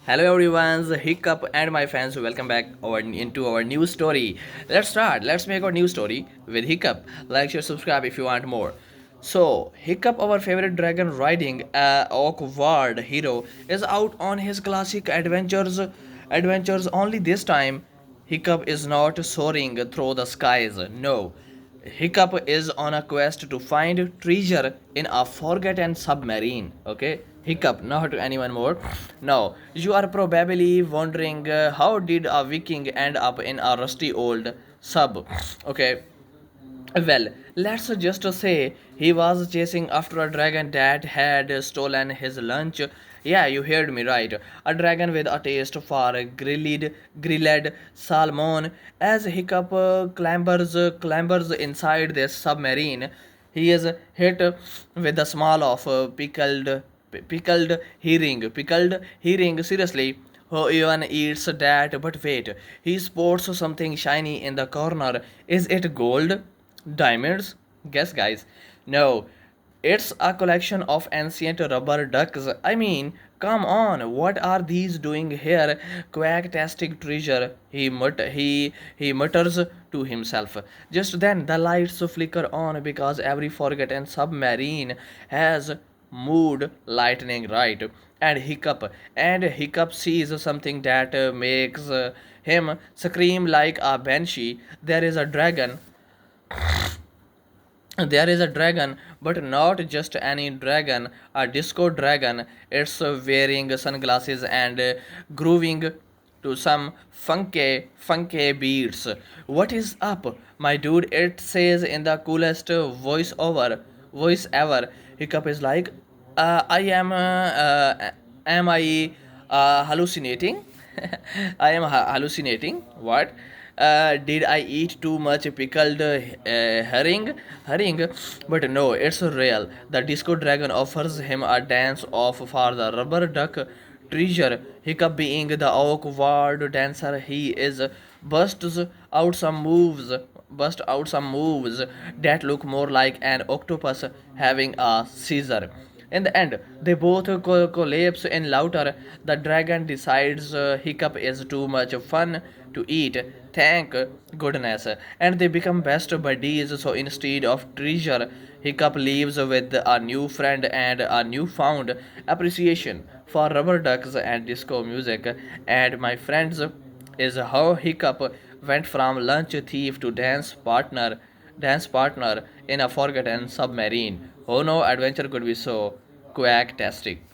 Hello everyone, Hiccup and my fans, welcome back into our new story. Let's start. Let's make our new story with Hiccup. Like, share, subscribe if you want more. So, Hiccup, our favorite dragon riding awkward hero, is out on his classic adventures. Only this time, Hiccup is not soaring through the skies. No, Hiccup is on a quest to find treasure in a forgotten submarine. Okay, Hiccup, not anyone more. Now, you are probably wondering how did a Viking end up in a rusty old sub? Okay, well, let's just say he was chasing after a dragon that had stolen his lunch. Yeah, you heard me right. A dragon with a taste for grilled salmon. As Hiccup clambers inside this submarine, he is hit with the smell of pickled herring. Pickled herring. Seriously, who even eats that? But wait, he spots something shiny in the corner. Is it gold? Diamonds? Guess, guys. No, it's a collection of ancient rubber ducks. I mean, come on, what are these doing here? Quacktastic treasure, he mutters to himself. Just then, the lights flicker on because every forgotten submarine has mood lightning, right? And Hiccup sees something that makes him scream like a banshee. There is a dragon, but not just any dragon, a disco dragon. It's wearing sunglasses and grooving to some funky beats. What is up, my dude? It says in the coolest voice ever. Hiccup is like, am I hallucinating? I am hallucinating. What? Did I eat too much pickled herring? Herring? But no, it's real. The disco dragon offers him a dance off for the rubber duck treasure. Hiccup, being the awkward dancer he is, busts out some moves bust out some moves that look more like an octopus having a seizure. In the end, they both collapse in laughter. The dragon decides Hiccup is too much fun to eat. Thank goodness. And they become best buddies. So instead of treasure, Hiccup leaves with a new friend and a newfound appreciation for rubber ducks and disco music. And my friends, is how Hiccup went from lunch thief to dance partner in a forgotten submarine. Oh no, adventure could be so quacktastic.